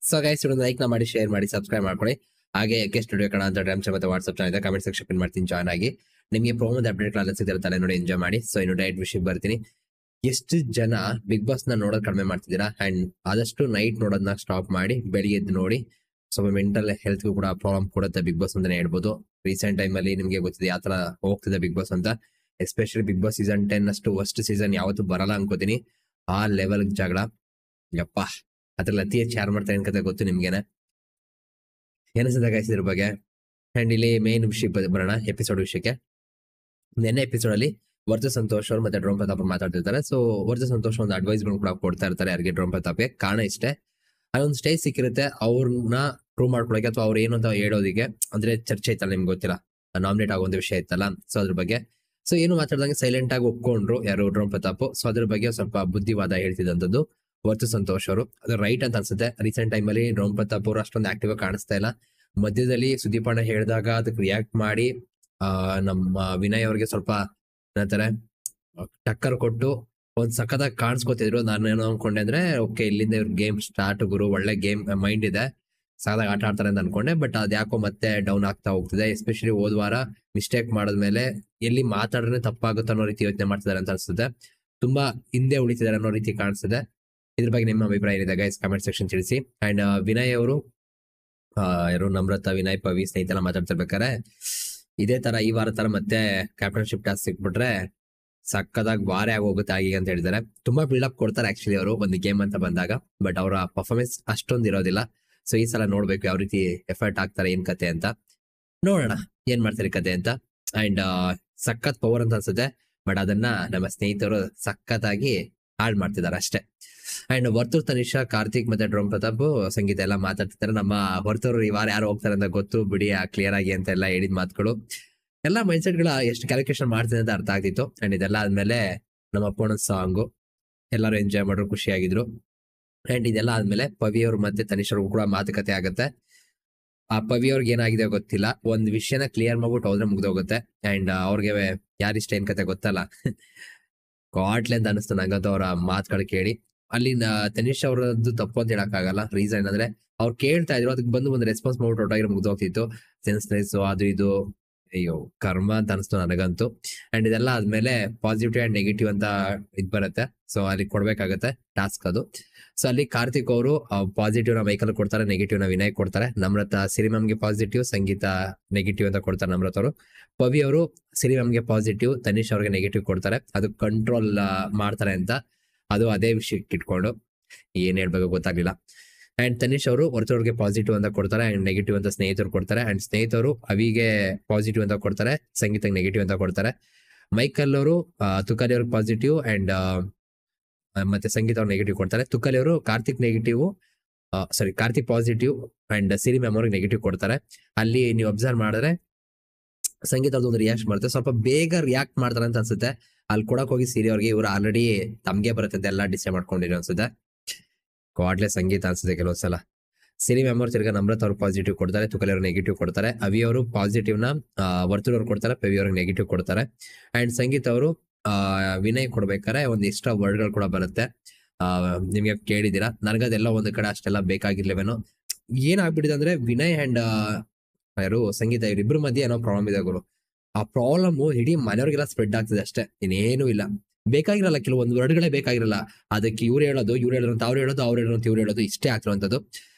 So guys like ಮಾಡಿ share ಮಾಡಿ subscribe ಮಾಡ್ಕೊಳ್ಳಿ. ಹಾಗೆ ಕೆ ಸ್ಟುಡಿಯೋ ಕನ್ನಡ ಅಂತ ಡ್ರಾಮ್ ಮತ್ತೆ ವಾಟ್ಸ್ಆಪ್ ಚಾನಲ್ ಇದೆ, ಕಮೆಂಟ್ ಸೆಕ್ಷನ್ ಪಿನ್ ಮಾಡ್ತೀನಿ, ಜಾಯ್ನ್ ಆಗಿ. ನಿಮಗೆ ಪ್ರೋಮೋದ ಅಪ್ಡೇಟ್ಗಳೆಲ್ಲ ಸಿಗ್ತಿರುತ್ತಲ್ಲ ನೋಡಿ, ಎಂಜಾಯ್ ಮಾಡಿ. ಸೊ ಇನ್ನು ಡೈರೆಕ್ಟ್ ವಿಷಯಕ್ಕೆ ಬರ್ತೀನಿ. ಎಷ್ಟು ಜನ ಬಿಗ್ ಬಾಸ್ ನ ನೋಡೋದು ಕಡಿಮೆ ಮಾಡ್ತಿದ್ದೀರಾ ಅಂಡ್ ಆದಷ್ಟು ನೈಟ್ ನೋಡೋದನ್ನ ಸ್ಟಾಪ್ ಮಾಡಿ ಬೆಳಿಗ್ಗೆ ಎದ್ದು ನೋಡಿ. ಸ್ವಲ್ಪ ಮೆಂಟಲ್ ಹೆಲ್ತ್ಗೂ ಕೂಡ ಪ್ರಾಬ್ಲಮ್ ಕೊಡುತ್ತೆ ಬಿಗ್ ಬಾಸ್ ಅಂತಾನೆ ಹೇಳ್ಬೋದು. ರೀಸೆಂಟ್ ಟೈಮ್ ಅಲ್ಲಿ ನಿಮ್ಗೆ ಗೊತ್ತಿದೆ ಯಾವ ತರ ಹೋಗ್ತಿದೆ ಬಿಗ್ ಬಾಸ್ ಅಂತ. ಎಸ್ಪೆಷಲಿ ಬಿಗ್ ಬಾಸ್ ಸೀಸನ್ 10 ಅಷ್ಟು ವರ್ಸ್ಟ್ ಸೀಸನ್ ಯಾವತ್ತೂ ಬರಲ್ಲ ಅನ್ಕೋತೀನಿ. ಆ ಲೆವೆಲ್ ಜಗಳ ಯಪ್ಪ, ಅದ್ರಲ್ಲಿ ಅತಿ ಹೆಚ್ಚು ಯಾರು ಮಾಡ್ತಾರೆ ಅನ್ಕತೆ ಗೊತ್ತು ನಿಮ್ಗೆನೆ. ಏನಿಸಿದ ಗೈಸ್ ಇದ್ರ ಬಗ್ಗೆ. ಅಂಡ್ ಇಲ್ಲಿ ಮೇನ್ ವಿಷಯ ಬರೋಣ, ಎಪಿಸೋಡ್ ವಿಷಯಕ್ಕೆ. ನೆನ್ನೆ ಎಪಿಸೋಡ್ ಅಲ್ಲಿ ವರ್ಜ ಸಂತೋಷ್ ಅವರು ಮತ್ತೆ ಡ್ರೋಮ್ ಪ್ರತಾಪ್ ಮಾತಾಡ್ತಿರ್ತಾರೆ. ಸೊ ವರ್ಜ ಸಂತೋಷ್ ಒಂದು ಅಡ್ವೈಸ್ ಕೂಡ ಕೊಡ್ತಾ ಇರ್ತಾರೆ ಯಾರಿಗೆ, ಡ್ರೋಮ್ ಪ್ರತಾಪ್ಗೆ. ಕಾರಣ ಇಷ್ಟೇ, ಅದೊಂದು ಸ್ಟೇಜ್ ಸಿಕ್ಕಿರುತ್ತೆ ಅವ್ರನ್ನ ಪ್ರೂವ್ ಮಾಡ್ಕೊಳಕ್ಕೆ ಅಥವಾ ಅವ್ರು ಏನು ಅಂತ ಹೇಳೋದಿಕ್ಕೆ. ಅಂದ್ರೆ ಚರ್ಚೆ ಇತ್ತಲ್ಲ, ನಿಮ್ಗೆ ಗೊತ್ತಿಲ್ಲ, ನಾಮಿನೇಟ್ ಆಗುವಂತ ವಿಷಯ ಇತ್ತಲ್ಲ. ಸೊ ಅದ್ರ ಬಗ್ಗೆ ಸೊ ಏನು ಮಾತಾಡ್ದಂಗೆ ಸೈಲೆಂಟ್ ಆಗಿ ಒಪ್ಕೊಂಡ್ರು ಯಾರು, ಡ್ರೋಮ್ ಪ್ರತಾಪ್. ಸೊ ಅದ್ರ ಬಗ್ಗೆ ಸ್ವಲ್ಪ ಬುದ್ಧಿವಾದ ಹೇಳ್ತಿದ್ದಂಥದ್ದು ವರ್ತು ಸಂತೋಷ್ ಅವರು. ಅದು ರೈಟ್ ಅಂತ ಅನ್ಸುತ್ತೆ. ರೀಸೆಂಟ್ ಟೈಮ್ ಅಲ್ಲಿ ಡ್ರೋಮ್ ಪ್ರತಾಪ್ ಅವರು ಅಷ್ಟೊಂದು ಆಕ್ಟಿವ್ ಆಗಿ ಕಾಣಿಸ್ತಾ ಇಲ್ಲ. ಮಧ್ಯದಲ್ಲಿ ಸುದೀಪ್ ಅಣ್ಣ ಹೇಳಿದಾಗ ಅದಕ್ಕೆ ರಿಯಾಕ್ಟ್ ಮಾಡಿ ನಮ್ಮ ವಿನಯ್ ಅವ್ರಿಗೆ ಸ್ವಲ್ಪ ಏನಂತಾರೆ ಟಕ್ಕರ್ ಕೊಟ್ಟು ಒಂದ್ ಸಖತ್ತಾಗಿ ಕಾಣಿಸ್ಕೊತಿದ್ರು. ನಾನು ಏನೋ ಅನ್ಕೊಂಡೆ ಅಂದ್ರೆ, ಓಕೆ ಇಲ್ಲಿಂದ ಇವ್ರ ಗೇಮ್ ಸ್ಟಾರ್ಟ್ ಗುರು, ಒಳ್ಳೆ ಗೇಮ್ ಮೈಂಡ್ ಇದೆ, ಸಾದಾಗ ಆಟ ಆಡ್ತಾರೆ ಅಂತ ಅನ್ಕೊಂಡೆ. ಬಟ್ ಅದ್ಯಾಕೋ ಮತ್ತೆ ಡೌನ್ ಆಗ್ತಾ ಹೋಗ್ತಿದೆ. ಎಸ್ಪೆಷಲಿ ಹೋದ್ ವಾರ ಮಿಸ್ಟೇಕ್ ಮಾಡಿದ್ಮೇಲೆ ಎಲ್ಲಿ ಮಾತಾಡಿದ್ರೆ ತಪ್ಪಾಗುತ್ತೆ ಅನ್ನೋ ರೀತಿ ಯೋಚನೆ ಮಾಡ್ತಿದ್ದಾರೆ ಅಂತ ಅನ್ಸುತ್ತೆ. ತುಂಬಾ ಹಿಂದೆ ಉಳಿತಿದ್ದಾರೆ ಅನ್ನೋ ರೀತಿ ಕಾಣಿಸ್ತಿದೆ. ಇದ್ರ ಬಗ್ಗೆ ನಿಮ್ಮ ಅಭಿಪ್ರಾಯ ಏನಿದೆ ಗೈಸ್, ಕಮೆಂಟ್ ಸೆಕ್ಷನ್ ತಿಳಿಸಿ. ಅಂಡ್ ವಿನಯ್ ಅವರು ಯಾರು ನಮ್ರತಾ, ವಿನಯ್, ಪವಿ ಸ್ನೇಹಿತರ ಮಾತಾಡ್ತಿರ್ಬೇಕಾರೆ ಇದೇ ತರ ಈ ವಾರ ತರ ಮತ್ತೆ ಕ್ಯಾಪ್ಟನ್ಶಿಪ್ ಟಾಸ್ಕ್ ಸಿಕ್ಬಿಟ್ರೆ ಸಕ್ಕದಾಗ ವಾರ ಆಗೋಗುತ್ತೆ ಆಗಿ ಅಂತ ಹೇಳಿದ್ದಾರೆ. ತುಂಬಾ ಬಿಲ್ಡಪ್ ಕೊಡ್ತಾರೆ ಆಕ್ಚುಲಿ ಅವರು ಒಂದು ಗೇಮ್ ಅಂತ ಬಂದಾಗ, ಬಟ್ ಅವರ ಪರ್ಫಾರ್ಮೆನ್ಸ್ ಅಷ್ಟೊಂದು ಇರೋದಿಲ್ಲ. ಸೊ ಈ ಸಲ ನೋಡ್ಬೇಕು ಯಾವ ರೀತಿ ಎಫರ್ಟ್ ಆಗ್ತಾರೆ, ಏನ್ ಕತೆ ಅಂತ ನೋಡೋಣ, ಏನ್ ಮಾಡ್ತಾರೆ ಕತೆ ಅಂತ. ಅಂಡ್ ಸಖತ್ ಪವರ್ ಅಂತ ಅನ್ಸುತ್ತೆ, ಬಟ್ ಅದನ್ನ ನಮ್ಮ ಸ್ನೇಹಿತರು ಸಖತ್ತಾಗಿ ಹಾಳು ಮಾಡ್ತಿದ್ದಾರೆ ಅಷ್ಟೇ. ಅಂಡ್ ವರ್ತೂರ್ ತನಿಷಾ, ಕಾರ್ತಿಕ್ ಮತ್ತೆ ಡ್ರೋಮ್ ಪ್ರತಾಪ್, ಸಂಗೀತ ಎಲ್ಲ ಮಾತಾಡ್ತಿದ್ದಾರೆ. ನಮ್ಮ ವರ್ತೂರ್ ಈ ವಾರ ಯಾರು ಹೋಗ್ತಾರೆ ಅಂತ ಗೊತ್ತು ಬಿಡಿ, ಕ್ಲಿಯರ್ ಆಗಿ ಅಂತ ಎಲ್ಲ ಹೇಳಿದ ಮಾತುಗಳು ಎಲ್ಲ ಮೈಂಡ್ ಸೆಟ್ ಗಳ ಎಷ್ಟು ಕ್ಯಾಲ್ಕುಲೇಷನ್ ಮಾಡ್ತಿದೆ ಅಂತ ಅರ್ಥ ಆಗ್ತಿತ್ತು. ಅಂಡ್ ಇದೆಲ್ಲ ಆದ್ಮೇಲೆ ನಮ್ಮ ಅಪ್ಪನ ಸಾಂಗು ಎಲ್ಲರೂ ಎಂಜಾಯ್ ಮಾಡ್ರು, ಖುಷಿಯಾಗಿದ್ರು. ಅಂಡ್ ಇದೆಲ್ಲ ಆದ್ಮೇಲೆ ಪವಿ ಅವ್ರು ಮತ್ತೆ ತನಿಷ್ ಅವ್ರಿಗೂ ಕೂಡ ಮಾತುಕತೆ ಆಗುತ್ತೆ. ಆ ಪವಿ ಅವ್ರಿಗೆ ಏನಾಗಿದೆ ಗೊತ್ತಿಲ್ಲ, ಒಂದ್ ವಿಷಯನ ಕ್ಲಿಯರ್ ಮಾಡ್ಬಿಟ್ಟು ಹೋದ್ರೆ ಮುಗ್ದೋಗುತ್ತೆ. ಅಂಡ್ ಅವ್ರಿಗೆ ಯಾರಿಷ್ಟ ಏನ್ ಕತೆ ಗೊತ್ತಲ್ಲ, ಕಾಟ್ಲೆ ಅಂತ ಅನಿಸ್ತು ನಂಗಂತೂ ಅವ್ರ ಮಾತುಗಳು ಕೇಳಿ. ಅಲ್ಲಿ ತನಿಷ್ ಅವರದ್ದು ತಪ್ಪು ಅಂತ ಹೇಳಕ್ ಆಗಲ್ಲ. ರೀಸನ್ ಏನಂದ್ರೆ ಅವ್ರು ಕೇಳ್ತಾ ಇದ್ರು, ಅದಕ್ಕೆ ಬಂದು ಒಂದು ರೆಸ್ಪಾನ್ಸ್ ಮಾಡ್ಬಿಟ್ಟು ಹೊರಟಾಗಿರೋ ಮುಗ್ದೋಗ್ತಿತ್ತು. ಸೆನ್ಸ್ಲೆಸ್ ಅದು ಇದು, ಅಯ್ಯೋ ಕರ್ಮ ಅಂತ ಅನಿಸ್ತು ನನಗಂತೂ. ಅಂಡ್ ಇದೆಲ್ಲ ಆದ್ಮೇಲೆ ಪಾಸಿಟಿವ್ ಅಂಡ್ ನೆಗೆಟಿವ್ ಅಂತ ಇದ್ ಬರುತ್ತೆ. ಸೊ ಅಲ್ಲಿ ಕೊಡ್ಬೇಕಾಗತ್ತೆ ಟಾಸ್ಕ್ ಅದು. ಸೊ ಅಲ್ಲಿ ಕಾರ್ತಿಕ್ ಅವರು ಪಾಸಿಟಿವ್ ನ ಮೈಕಲ್ ಕೊಡ್ತಾರೆ, ನೆಗೆಟಿವ್ ನ ವಿನಯ್ ಕೊಡ್ತಾರೆ. ನಮ್ರತಾ ಸಿರಿಮ್ಯಾಮ್ಗೆ ಪಾಸಿಟಿವ್, ಸಂಗೀತ ನೆಗೆಟಿವ್ ಅಂತ ಕೊಡ್ತಾರೆ ನಮ್ರತ ಅವರು. ಪವಿ ಅವರು ಸಿರಿಮ್ಯಾಮ್ಗೆ ಪಾಸಿಟಿವ್, ತನಿಷ್ ಅವ್ರಿಗೆ ನೆಗೆಟಿವ್ ಕೊಡ್ತಾರೆ. ಅದು ಕಂಟ್ರೋಲ್ ಮಾಡ್ತಾರೆ ಅಂತ, ಅದು ಅದೇ ವಿಷಯಕ್ಕೆ ಇಟ್ಕೊಂಡು ಏನ್ ಹೇಳ್ಬೇಕು ಗೊತ್ತಾಗ್ಲಿಲ್ಲ. ಅಂಡ್ ತನಿಷ್ ಅವರು ಹೊರತವ್ರಿಗೆ ಪಾಸಿಟಿವ್ ಅಂತ ಕೊಡ್ತಾರೆ ಅಂಡ್ ನೆಗೆಟಿವ್ ಅಂತ ಸ್ನೇಹಿತರು ಕೊಡ್ತಾರೆ. ಅಂಡ್ ಸ್ನೇಹಿತರು ಅವಿಗೆ ಪಾಸಿಟಿವ್ ಅಂತ ಕೊಡ್ತಾರೆ, ಸಂಗೀತ ನೆಗೆಟಿವ್ ಅಂತ ಕೊಡ್ತಾರೆ. ಮೈಕಲ್ ಅವರು ತುಕಾಲಿ ಅವ್ರಿಗೆ ಪಾಸಿಟಿವ್ ಅಂಡ್ ಮತ್ತೆ ಸಂಗೀತ ಅವ್ರು ನೆಗೆಟಿವ್ ಕೊಡ್ತಾರೆ. ತುಕಾಲಿ ಅವರು Karthik negative, Karthik positive and Siri ma'am ಅವ್ರಿಗೆ ನೆಗೆಟಿವ್ ಕೊಡ್ತಾರೆ. ಅಲ್ಲಿ ನೀವು ಅಬ್ಸರ್ವ್ ಮಾಡಿದ್ರೆ ಸಂಗೀತ ಅವ್ರದ್ದು ಒಂದು ರಿಯಾಕ್ಟ್ ಮಾಡ್ತಾರೆ, ಸ್ವಲ್ಪ ಬೇಗ ರಿಯಾಕ್ಟ್ ಮಾಡ್ತಾರೆ ಅಂತ ಅನ್ಸುತ್ತೆ. ಅಲ್ಲಿ ಕೊಡಕ್ ಹೋಗಿ ಸಿರಿ ಅವ್ರಿಗೆ ಇವ್ರು ಆಲ್ರೆಡಿ ತಮ್ಗೆ ಬರುತ್ತೆ ಅಂತ ಎಲ್ಲ ಡಿಸೈಡ್ ಮಾಡ್ಕೊಂಡಿರೋ ಅನ್ಸುತ್ತೆ. ಕಾಡ್ಲೆ ಸಂಗೀತ ಅನ್ಸುತ್ತೆ ಕೆಲವೊಂದ್ಸಲ. ಸಿರಿ ಮ್ಯಾಮ್ ಅವ್ರು ತಿರ್ಗಾ ನಮ್ರತ್ ಅವ್ರು ಪಾಸಿಟಿವ್ ಕೊಡ್ತಾರೆ, ತುಕಾಲಿ ಅವ್ರಿಗೆ ನೆಗೆಟಿವ್ ಕೊಡ್ತಾರೆ. ಅವಿ ಅವರು ಪಾಸಿಟಿವ್ ನ ವರ್ತೂರ್ ಅವ್ರು ಕೊಡ್ತಾರೆ, ಪವಿ ಅವ್ರಿಗೆ ನೆಗೆಟಿವ್ ಕೊಡ್ತಾರೆ. ಅಂಡ್ ಸಂಗೀತ ಅವರು ವಿನಯ್ ಕೊಡ್ಬೇಕಾರೆ ಒಂದ್ ಎಕ್ಸ್ಟ್ರಾ ವರ್ಡ್ ಗಳು ಕೂಡ ಬರುತ್ತೆ. ನಿಮ್ಗೆ ಕೇಳಿದೀರಾ, ನನಗದೆಲ್ಲ ಒಂದ್ ಕಡೆ ಅಷ್ಟೆಲ್ಲ ಬೇಕಾಗಿರ್ಲಿವೇನೋ. ಏನಾಗ್ಬಿಟ್ಟಿದೆ ಅಂದ್ರೆ ವಿನಯ್ ಅಂಡ್ ಯಾರು ಸಂಗೀತ ಇವ್ರಿಬ್ರು ಮಧ್ಯೆ ಏನೋ ಪ್ರಾಬ್ಲಮ್ ಇದೆ ಗುರು. ಆ ಪ್ರಾಬ್ಲಮ್ ಇಡೀ ಮನೆಯವ್ರಿಗೆಲ್ಲ ಸ್ಪ್ರೆಡ್ ಆಗ್ತಿದೆ ಅಷ್ಟೇ, ಇನ್ನೇನು ಇಲ್ಲ. ಬೇಕಾಗಿರಲ್ಲ, ಕೆಲವೊಂದು ವರ್ಡ್ಗಳೇ ಬೇಕಾಗಿರಲ್ಲ. ಅದಕ್ಕೆ ಇವ್ರು ಹೇಳೋದು, ಇವ್ರು ಹೇಳೋದು ಅಂತ ಅವ್ರು ಹೇಳೋದು, ಅವ್ರು ಹೇಳೋದು ಇವ್ರು ಹೇಳೋದು, ಇಷ್ಟೇ ಆಗ್ತಿರುವಂತದ್ದು.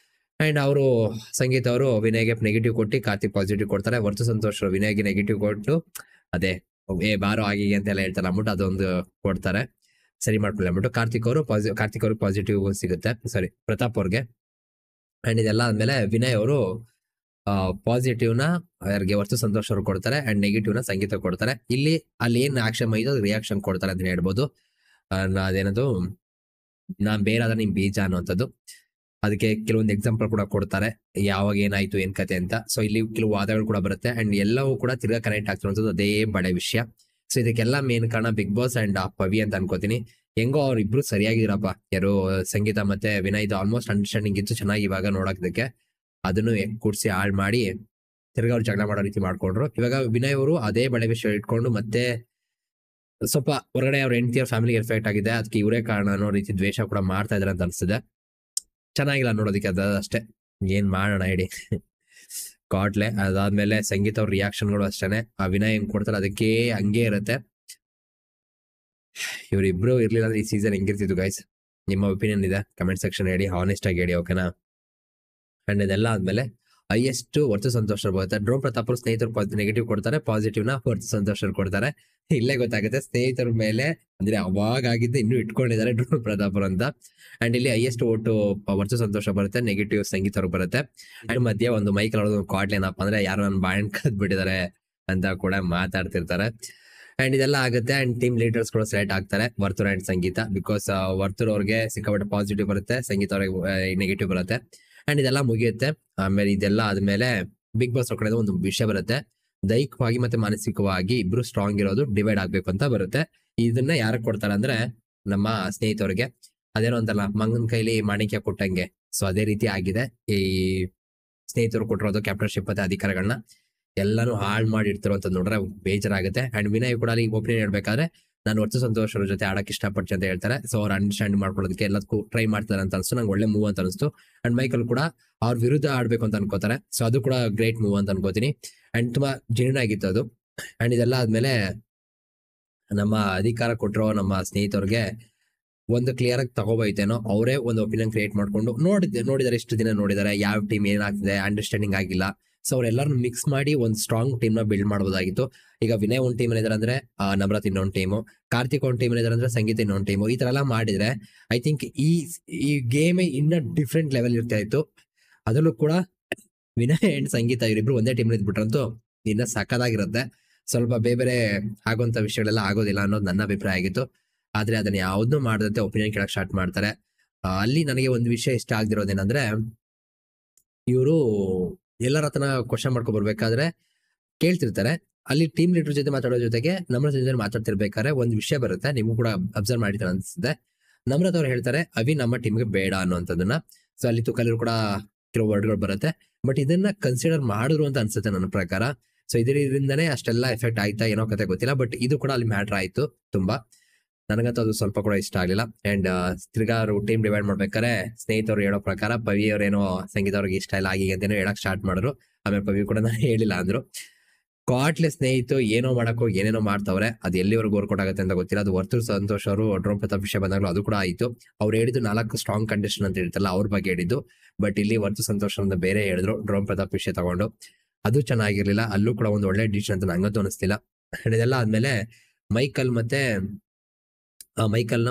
ಅಂಡ್ ಅವರು ಸಂಗೀತ ಅವರು ವಿನಯ್ಗೆ ನೆಗೆಟಿವ್ ಕೊಟ್ಟು ಕಾರ್ತಿಕ್ ಪಾಸಿಟಿವ್ ಕೊಡ್ತಾರೆ. ವರ್ತು ಸಂತೋಷ್ ವಿನಯ್ಗೆ ನೆಗೆಟಿವ್ ಕೊಟ್ಟು ಅದೇ ಬಾರೋ ಆಗಿ ಅಂತೆಲ್ಲ ಹೇಳ್ತಾರೆ ಅಂದ್ಬಿಟ್ಟು ಅದೊಂದು ಕೊಡ್ತಾರೆ, ಸರಿ ಮಾಡ್ಕೊಳ್ಳಿ ಅಂದ್ಬಿಟ್ಟು. ಕಾರ್ತಿಕ್ ಅವ್ರಿಗೆ ಪಾಸಿಟಿವ್ ಸಿಗುತ್ತೆ, ಸಾರಿ ಪ್ರತಾಪ್ ಅವ್ರಿಗೆ. ಅಂಡ್ ಇದೆಲ್ಲ ಆದ್ಮೇಲೆ ವಿನಯ್ ಅವರು ಪಾಸಿಟಿವ್ ನ ಯಾರಿಗೆ ವರ್ತು ಸಂತೋಷ್ ಅವ್ರು ಕೊಡ್ತಾರೆ ಅಂಡ್ ನೆಗೆಟಿವ್ ನ ಸಂಗೀತ ಕೊಡ್ತಾರೆ. ಇಲ್ಲಿ ಅಲ್ಲಿ ಏನ್ ಆಕ್ಷನ್ ಐತೋ ರಿಯಾಕ್ಷನ್ ಕೊಡ್ತಾರೆ ಅಂತ ಹೇಳ್ಬೋದು. ಅದೇನದು ನಾನ್ ಬೇರಾದ ನಿಮ್ ಬೀಜ ಅನ್ನುವಂಥದ್ದು. ಅದಕ್ಕೆ ಕೆಲವೊಂದು ಎಕ್ಸಾಂಪಲ್ ಕೂಡ ಕೊಡ್ತಾರೆ, ಯಾವಾಗ ಏನಾಯ್ತು ಏನ್ ಕತೆ ಅಂತ. ಸೊ ಇಲ್ಲಿ ಕೆಲವು ವಾದಗಳು ಕೂಡ ಬರುತ್ತೆ ಅಂಡ್ ಎಲ್ಲವೂ ಕೂಡ ತಿರ್ಗಾ ಕನೆಕ್ಟ್ ಆಗ್ತಿರುವಂತದ್ದು ಅದೇ ಬಡೆ ವಿಷಯ. ಸೊ ಇದಕ್ಕೆಲ್ಲ ಮೇನ್ ಕಾರಣ ಬಿಗ್ ಬಾಸ್ ಅಂಡ್ ಪವಿ ಅಂತ ಅನ್ಕೋತೀನಿ. ಹೆಂಗೋ ಅವ್ರಿಬ್ರು ಸರಿಯಾಗಿರಪ್ಪ, ಯಾರು ಸಂಗೀತ ಮತ್ತೆ ವಿನಯ್ ಆಲ್ಮೋಸ್ಟ್ ಅಂಡರ್ಸ್ಟ್ಯಾಂಡಿಂಗ್ ಇತ್ತು ಚೆನ್ನಾಗಿ ಇವಾಗ ನೋಡೋದಕ್ಕೆ. ಅದನ್ನು ಕೂಡ್ಸಿ ಹಾಳು ಮಾಡಿ ತಿರ್ಗಾ ಅವ್ರು ಜಗಳ ಮಾಡೋ ರೀತಿ ಮಾಡ್ಕೊಂಡ್ರು. ಇವಾಗ ವಿನಯ್ ಅವರು ಅದೇ ಬಳೆ ವಿಷಯ ಇಟ್ಕೊಂಡು ಮತ್ತೆ ಸ್ವಲ್ಪ ಹೊರಗಡೆ ಅವ್ರ ಹೆಂಡತಿ ಅವ್ರ ಫ್ಯಾಮಿಲಿಗೆ ಎಫೆಕ್ಟ್ ಆಗಿದೆ, ಅದಕ್ಕೆ ಇವರೇ ಕಾರಣ ಅನ್ನೋ ರೀತಿ ದ್ವೇಷ ಕೂಡ ಮಾಡ್ತಾ ಇದಾರೆ ಅಂತ ಅನ್ಸುತ್ತೆ. ಚೆನ್ನಾಗಿಲ್ಲ ನೋಡೋದಕ್ಕೆ, ಅದು ಅಷ್ಟೇ. ಏನ್ ಮಾಡೋಣ ಹೇಳಿ. ಕಾಟ್ಲೆ ಅದಾದ್ಮೇಲೆ ಸಂಗೀತ ಅವ್ರ ರಿಯಾಕ್ಷನ್ಗಳು ಅಷ್ಟೇನೆ, ಆ ವಿನಯ್ ಹೆಂಗ್ ಕೊಡ್ತಾರೆ ಅದಕ್ಕೆ ಹಂಗೆ ಇರುತ್ತೆ. ಇವ್ರಿಬ್ರು ಇರ್ಲಿಲ್ಲ ಅಂದ್ರೆ ಈ ಸೀಸನ್ ಹೆಂಗಿರ್ತಿತ್ತು ಗೈಸ್? ನಿಮ್ಮ ಒಪಿನಿಯನ್ ಇದೆ ಕಮೆಂಟ್ ಸೆಕ್ಷನ್ ಹೇಳಿ, ಹಾನೆಸ್ಟ್ ಆಗಿ ಹೇಳಿ, ಓಕೆನಾ? ಅಂಡ್ ಇದೆಲ್ಲ ಆದ್ಮೇಲೆ ಹೈಯೆಸ್ಟ್ ವರ್ತು ಸಂತೋಷ್ ಬರುತ್ತೆ. ಡ್ರೋನ್ ಪ್ರತಾಪ್ ಅವ್ರ ಸ್ನೇಹಿತರು ನೆಗೆಟಿವ್ ಕೊಡ್ತಾರೆ, ಪಾಸಿಟಿವ್ ನ ವರ್ತು ಸಂತೋಷ್ ಕೊಡ್ತಾರೆ. ಇಲ್ಲೇ ಗೊತ್ತಾಗುತ್ತೆ ಸ್ನೇಹಿತರ ಮೇಲೆ ಅಂದ್ರೆ ಅವಾಗ ಆಗಿದ್ದು ಇನ್ನೂ ಇಟ್ಕೊಂಡಿದ್ದಾರೆ ಡ್ರೋನ್ ಪ್ರತಾಪ್ ಅಂತ. ಅಂಡ್ ಇಲ್ಲಿ ಹೈಯೆಸ್ಟ್ ಓಟು ವರ್ತು ಸಂತೋಷ ಬರುತ್ತೆ, ನೆಗೆಟಿವ್ ಸಂಗೀತ ಅವ್ರಿಗೆ ಬರುತ್ತೆ. ಅಂಡ್ ಮಧ್ಯೆ ಒಂದು ಮೈಕ್ ಕಾಡ್ಲೇನಪ್ಪ ಅಂದ್ರೆ ಯಾರು ನನ್ನ ಬಾಯನ್ ಕದ್ ಬಿಟ್ಟಿದ್ದಾರೆ ಅಂತ ಕೂಡ ಮಾತಾಡ್ತಿರ್ತಾರೆ. ಅಂಡ್ ಇದೆಲ್ಲ ಆಗುತ್ತೆ. ಅಂಡ್ ಟೀಮ್ ಲೀಡರ್ಸ್ ಕೂಡ ಸೆಲೆಕ್ಟ್ ಆಗ್ತಾರೆ, ವರ್ತೂರ್ ಅಂಡ್ ಸಂಗೀತ. ಬಿಕಾಸ್ ವರ್ತೂರ್ ಅವ್ರಿಗೆ ಸಿಕ್ಕಾಪಟ್ಟೆ ಪಾಸಿಟಿವ್ ಬರುತ್ತೆ, ಸಂಗೀತ ಅವ್ರಿಗೆ ನೆಗೆಟಿವ್ ಬರುತ್ತೆ. ಅಂಡ್ ಇದೆಲ್ಲ ಮುಗಿಯುತ್ತೆ. ಆಮೇಲೆ ಇದೆಲ್ಲ ಆದ್ಮೇಲೆ ಬಿಗ್ ಬಾಸ್ ಕಡೆ ಒಂದು ವಿಷಯ ಬರುತ್ತೆ, ದೈಹಿಕವಾಗಿ ಮತ್ತೆ ಮಾನಸಿಕವಾಗಿ ಇಬ್ರು ಸ್ಟ್ರಾಂಗ್ ಇರೋದು ಡಿವೈಡ್ ಆಗ್ಬೇಕು ಅಂತ ಬರುತ್ತೆ. ಇದನ್ನ ಯಾರಕ್ಕೆ ಕೊಡ್ತಾರೆ ಅಂದ್ರೆ ನಮ್ಮ ಸ್ನೇಹಿತರಿಗೆ. ಅದೇನೋ ಅಂತಲ್ಲ, ಮಂಗನ್ ಕೈಲಿ ಮಾಣಿಕ್ಯ ಕೊಟ್ಟಂಗೆ. ಸೊ ಅದೇ ರೀತಿ ಆಗಿದೆ. ಈ ಸ್ನೇಹಿತರು ಕೊಟ್ಟಿರೋದು ಕ್ಯಾಪ್ಟನ್ಶಿಪ್ ಮತ್ತೆ ಅಧಿಕಾರಗಳನ್ನ ಎಲ್ಲಾನು ಹಾಳು ಮಾಡಿರ್ತಿರೋ ಅಂತ ನೋಡ್ರೆ ಬೇಜಾರಾಗುತ್ತೆ. ಅಂಡ್ ವಿನಯ್ ಕೂಡ ಅಲ್ಲಿ ಒಪಿನಿಯನ್ ಹೇಳ್ಬೇಕಾದ್ರೆ ನಾನು ವರ್ತು ಸಂತೋಷ್ ಅವ್ರ ಜೊತೆ ಆಡಕ್ ಇಷ್ಟಪಡ್ತೀನಿ ಅಂತ ಹೇಳ್ತಾರೆ. ಸೊ ಅವ್ರು ಅಂಡರ್ಸ್ಟ್ಯಾಂಡ್ ಮಾಡ್ಕೊಳ್ಳೋದಕ್ಕೆ ಎಲ್ಲದಕ್ಕೂ ಟ್ರೈ ಮಾಡ್ತಾರೆ ಅಂತ ಅನ್ಸ್ತು, ನಂಗೆ ಒಳ್ಳೆ ಮೂವ್ ಅಂತ ಅನಿಸ್ತು. ಅಂಡ್ ಮೈಕಲ್ ಕೂಡ ಅವ್ರ ವಿರುದ್ಧ ಆಡ್ಬೇಕು ಅಂತ ಅನ್ಕೋತಾರೆ. ಸೊ ಅದು ಕೂಡ ಗ್ರೇಟ್ ಮೂವ್ ಅಂತ ಅನ್ಕೋತೀನಿ. ಅಂಡ್ ತುಂಬಾ ಜೆನ್ಯೂನ್ ಆಗಿತ್ತು ಅದು. ಅಂಡ್ ಇದೆಲ್ಲ ಆದ್ಮೇಲೆ ನಮ್ಮ ಅಧಿಕಾರ ಕೊಟ್ಟಿರೋ ನಮ್ಮ ಸ್ನೇಹಿತರಿಗೆ ಒಂದು ಕ್ಲಿಯರ್ ಆಗಿ ತಗೋಬೈತೇನೋ, ಅವರೇ ಒಂದು ಒಪಿನಿಯನ್ ಕ್ರಿಯೇಟ್ ಮಾಡ್ಕೊಂಡು ನೋಡಿದಾರೆ, ಇಷ್ಟು ದಿನ ನೋಡಿದಾರೆ ಯಾವ ಟೀಮ್ ಏನಾಗ್ತಿದೆ, ಅಂಡರ್ಸ್ಟ್ಯಾಂಡಿಂಗ್ ಆಗಿಲ್ಲ. ಸೊ ಅವ್ರೆಲ್ಲರೂ ಮಿಕ್ಸ್ ಮಾಡಿ ಒಂದು ಸ್ಟ್ರಾಂಗ್ ಟೀಮ್ ನ ಬಿಲ್ಡ್ ಮಾಡಬಹುದಾಗಿತ್ತು. ಈಗ ವಿನಯ್ ಒಂದ್ ಟೀಮ್ ಇದಾರೆ ಅಂದ್ರೆ ನಮ್ರತ್ ಇನ್ನೊಂದು ಟೀಮು, ಕಾರ್ತಿಕ್ ಒಂದ್ ಟೀಮ್ ಇದಾರೆ ಅಂದ್ರೆ ಸಂಗೀತ ಇನ್ನೊಂದು ಟೀಮು. ಈ ತರ ಎಲ್ಲ ಮಾಡಿದ್ರೆ ಐ ಥಿಂಕ್ ಈ ಗೇಮ್ ಇನ್ನ ಡಿಫ್ರೆಂಟ್ ಲೆವೆಲ್ ಇರ್ತಾ ಇತ್ತು. ಅದರಲ್ಲೂ ಕೂಡ ವಿನಯ್ ಅಂಡ್ ಸಂಗೀತ ಇವರಿಬ್ರು ಒಂದೇ ಟೀಮ್ ಇದ್ಬಿಟ್ರಂತೂ ಇನ್ನ ಸಕ್ಕದಾಗಿರುತ್ತೆ. ಸ್ವಲ್ಪ ಬೇರೆ ಆಗುವಂತ ವಿಷಯಗಳೆಲ್ಲ ಆಗೋದಿಲ್ಲ ಅನ್ನೋದು ನನ್ನ ಅಭಿಪ್ರಾಯ ಆಗಿತ್ತು. ಆದ್ರೆ ಅದನ್ನ ಯಾವ್ದನ್ನೂ ಮಾಡದಂತೆ ಒಪಿನಿಯನ್ ಕೇಳಕ್ ಸ್ಟಾರ್ಟ್ ಮಾಡ್ತಾರೆ. ಅಲ್ಲಿ ನನಗೆ ಒಂದು ವಿಷಯ ಇಷ್ಟ ಆಗ್ದಿರೋದೇನಂದ್ರೆ, ಇವರು ಎಲ್ಲರ ಹತ್ರ ಕ್ವಶನ್ ಮಾಡ್ಕೊ ಬರ್ಬೇಕಾದ್ರೆ ಕೇಳ್ತಿರ್ತಾರೆ. ಅಲ್ಲಿ ಟೀಮ್ ಲೀಡರ್ ಜೊತೆ ಮಾತಾಡೋ ಜೊತೆಗೆ ನಮ್ರತ್ ಜೊತೆ ಮಾತಾಡ್ತಿರ್ಬೇಕಾದ್ರೆ ಒಂದು ವಿಷಯ ಬರುತ್ತೆ, ನಿಮ್ಗೂ ಕೂಡ ಅಬ್ಸರ್ವ್ ಮಾಡಿದ್ರೆ ಅನ್ಸುತ್ತೆ. ನಮ್ರತ್ ಅವ್ರು ಹೇಳ್ತಾರೆ ಅವಿ ನಮ್ಮ ಟೀಮ್ಗೆ ಬೇಡ ಅನ್ನೋಂಥದ್ದನ್ನ. ಸೊ ಅಲ್ಲಿ ತುಕಲಿರು ಕೂಡ ಕೆಲವು ವರ್ಡ್ಗಳು ಬರುತ್ತೆ. ಬಟ್ ಇದನ್ನ ಕನ್ಸಿಡರ್ ಮಾಡಿದ್ರು ಅಂತ ಅನ್ಸುತ್ತೆ ನನ್ನ ಪ್ರಕಾರ. ಸೊ ಇದರಿಂದನೇ ಅಷ್ಟೆಲ್ಲ ಎಫೆಕ್ಟ್ ಆಯ್ತಾ ಏನೋ ಕತೆ ಗೊತ್ತಿಲ್ಲ. ಬಟ್ ಇದು ಕೂಡ ಅಲ್ಲಿ ಮ್ಯಾಟರ್ ಆಯ್ತು ತುಂಬಾ. ನನಗಂತೂ ಅದು ಸ್ವಲ್ಪ ಕೂಡ ಇಷ್ಟ ಆಗ್ಲಿಲ್ಲ. ಅಂಡ್ ತಿರ್ಗಾ ಟೀಮ್ ಡಿವೈಡ್ ಮಾಡ್ಬೇಕಾದ್ರೆ ಸ್ನೇಹಿತರು ಹೇಳೋ ಪ್ರಕಾರ ಪವಿ ಅವ್ರೇನೋ ಸಂಗೀತ ಅವ್ರಿಗೆ ಇಷ್ಟ ಇಲ್ಲ ಆಗಿ ಅಂತೇನೋ ಹೇಳಕ್ ಸ್ಟಾರ್ಟ್ ಮಾಡಿದ್ರು. ಆಮೇಲೆ ಪವಿ ಕೂಡ ಹೇಳಿಲ್ಲ ಅಂದ್ರು. ಕಾಟ್ಲೆ ಸ್ನೇಹಿತು ಏನೋ ಮಾಡಕ್ಕೋ ಏನೇನೋ ಮಾಡ್ತವ್ರೆ, ಅದು ಎಲ್ಲಿವರೆಗೂ ವರ್ಕೌಟ್ ಆಗುತ್ತೆ ಅಂತ ಗೊತ್ತಿಲ್ಲ. ಅದು ವರ್ತೂರ್ ಸಂತೋಷ್ ಅವರು ಡ್ರೋನ್ ಪ್ರತಾಪ್ ವಿಷಯ ಬಂದಾಗಲೂ ಅದು ಕೂಡ ಆಯ್ತು. ಅವ್ರು ಹೇಳಿದ್ದು 4 ಸ್ಟ್ರಾಂಗ್ ಕಂಡೀಷನ್ ಅಂತ ಹೇಳ್ತಲ್ಲ ಅವ್ರ ಬಗ್ಗೆ ಹೇಳಿದ್ದು. ಬಟ್ ಇಲ್ಲಿ ವರ್ತು ಸಂತೋಷ್ ಅಂತ ಬೇರೆ ಹೇಳಿದ್ರು ಡ್ರೋನ್ ಪ್ರತಾಪ್ ವಿಷಯ ತಗೊಂಡು. ಅದು ಚೆನ್ನಾಗಿರ್ಲಿಲ್ಲ. ಅಲ್ಲೂ ಕೂಡ ಒಂದು ಒಳ್ಳೆ ಡಿಸಿಷನ್ ಅಂತ ನಂಗಂತೂ ಅನಿಸ್ತಿಲ್ಲ. ಇದೆಲ್ಲ ಆದ್ಮೇಲೆ ಮೈಕಲ್ನ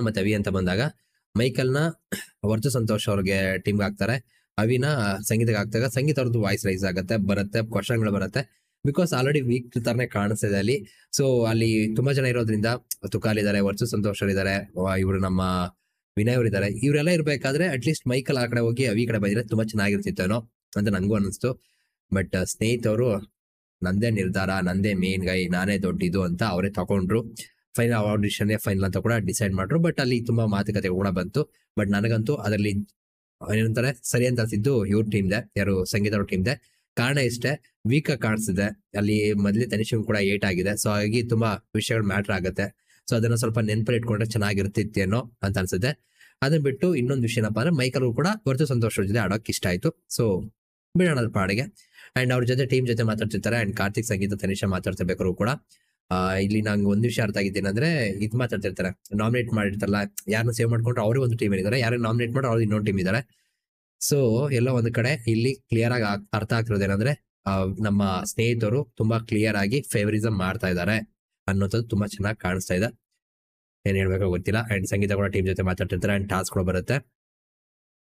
ಮತ್ತೆ ಅವಿ ಅಂತ ಬಂದಾಗ, ಮೈಕಲ್ನ ವರ್ತು ಸಂತೋಷ್ ಅವ್ರಿಗೆ ಟೀಮ್ಗೆ ಹಾಕ್ತಾರೆ, ಅವಿನ ಸಂಗೀತಕ್ಕೆ ಹಾಕ್ದಾಗ ಸಂಗೀತ ಅವ್ರದ್ದು ವಾಯ್ಸ್ ರೈಸ್ ಬರುತ್ತೆ, ಕ್ವಶನ್ಗಳು ಬರುತ್ತೆ. ಬಿಕಾಸ್ ಆಲ್ರೆಡಿ ವೀಕ್ ತರನೇ ಕಾಣಿಸ್ತಿದೆ ಅಲ್ಲಿ. ಸೊ ಅಲ್ಲಿ ತುಂಬಾ ಜನ ಇರೋದ್ರಿಂದ ತುಕಾಲ್ ಇದಾರೆ, ವರ್ತು ಸಂತೋಷ್ ಇದಾರೆ, ಇವರು ನಮ್ಮ ವಿನಯ್ ಅವ್ರು ಇದಾರೆ. ಇವರೆಲ್ಲ ಇರ್ಬೇಕಾದ್ರೆ ಅಟ್ಲೀಸ್ಟ್ ಮೈಕಲ್ ಆ ಕಡೆ ಹೋಗಿ ಅವಿ ಕಡೆ ಬಂದಿದ್ರೆ ತುಂಬಾ ಚೆನ್ನಾಗಿರ್ತಿತ್ತೇನೋ ಅಂತ ನಂಗೂ ಅನಿಸ್ತು. ಬಟ್ ಸ್ನೇಹಿತರು ನಂದೇ ನಿರ್ಧಾರ, ನಂದೇ ಮೇನ್ ಗೈ, ನಾನೇ ದೊಡ್ಡಿದು ಅಂತ ಅವರೇ ತಗೊಂಡ್ರು. ಫೈನಲ್ ಆಡಿಷನ್ ಫೈನಲ್ ಅಂತ ಕೂಡ ಡಿಸೈಡ್ ಮಾಡ್ರು. ಬಟ್ ಅಲ್ಲಿ ತುಂಬಾ ಮಾತುಕತೆ ಕೂಡ ಬಂತು. ಬಟ್ ನನಗಂತೂ ಅದರಲ್ಲಿ ಏನಂತಾರೆ ಸರಿ ಅಂತ ಅನ್ಸಿದ್ದು ಇವ್ರ ಟೀಮ್ದೆ, ಯಾರು ಸಂಗೀತ ಅವ್ರ ಟೀಮ್ದೆ. ಕಾರಣ ಇಷ್ಟೇ, ವೀಕ್ ಆಗಿ ಕಾಣಿಸ್ತಿದೆ ಅಲ್ಲಿ. ಮೊದಲೇ ತನಿಷನ್ ಕೂಡ 8 ಆಗಿದೆ. ಸೊ ಹಾಗಾಗಿ ತುಂಬಾ ವಿಷಯಗಳು ಮ್ಯಾಟರ್ ಆಗುತ್ತೆ. ಸೊ ಅದನ್ನ ಸ್ವಲ್ಪ ನೆನಪಲ್ಲಿ ಇಟ್ಕೊಂಡ್ರೆ ಚೆನ್ನಾಗಿರ್ತಿತ್ತೇನೋ ಅಂತ ಅನ್ಸುತ್ತೆ. ಅದನ್ನ ಬಿಟ್ಟು ಇನ್ನೊಂದು ವಿಷಯ ಏನಪ್ಪಾ ಅಂದ್ರೆ ಮೈಕಲ್ಗೂ ಕೂಡ ವರ್ತು ಸಂತೋಷ್ ಜೊತೆ ಆಡೋಕೆ ಇಷ್ಟ ಆಯ್ತು. ಸೊ ಬಿಡೋಣ ಪಾಡಿಗೆ. ಅಂಡ್ ಅವ್ರ ಜೊತೆ ಟೀಮ್ ಜೊತೆ ಮಾತಾಡ್ತಿರ್ತಾರೆ. ಅಂಡ್ ಕಾರ್ತಿಕ್ ಸಂಗೀತ ತನಿಷಾ ಮಾತಾಡ್ತಿರ್ಬೇಕಾದ್ರು ಕೂಡ ಇಲ್ಲಿ ನಂಗೆ ಒಂದ್ ವಿಷಯ ಅರ್ಥ ಆಗಿದ್ದೇನೆ ಅಂದ್ರೆ, ಇದು ಮಾತಾಡ್ತಿರ್ತಾರೆ, ನಾಮಿನೇಟ್ ಮಾಡಿರ್ತಾರಲ್ಲ, ಯಾರನ್ನ ಸೇವ್ ಮಾಡ್ಕೊಂಡ್ರೆ ಅವ್ರಿಗೆ ಒಂದು ಟೀಮ್ ಇದ್ದಾರೆ, ಯಾರನ್ನ ನಾಮಿನೇಟ್ ಮಾಡ್ರೆ ಅವ್ರಿಗೆ ಇನ್ನೊಂದು ಟೀಮ್ ಇದ್ದಾರೆ. ಸೊ ಎಲ್ಲೋ ಒಂದ್ ಕಡೆ ಇಲ್ಲಿ ಕ್ಲಿಯರ್ ಆಗಿ ಅರ್ಥ ಆಗ್ತಿರೋದೇನಂದ್ರೆ, ನಮ್ಮ ಸ್ನೇಹಿತರು ತುಂಬಾ ಕ್ಲಿಯರ್ ಆಗಿ ಫೇವರಿಸಮ್ ಮಾಡ್ತಾ ಇದ್ದಾರೆ ಅನ್ನೋದು ತುಂಬಾ ಚೆನ್ನಾಗಿ ಕಾಣಿಸ್ತಾ ಇದೆ. ಏನ್ ಹೇಳ್ಬೇಕೋ ಗೊತ್ತಿಲ್ಲ. ಅಂಡ್ ಸಂಗೀತ ಕೂಡ ಟೀಮ್ ಜೊತೆ ಮಾತಾಡ್ತಿರ್ತಾರೆ. ಅಂಡ್ ಟಾಸ್ಕ್ ಕೂಡ ಬರುತ್ತೆ,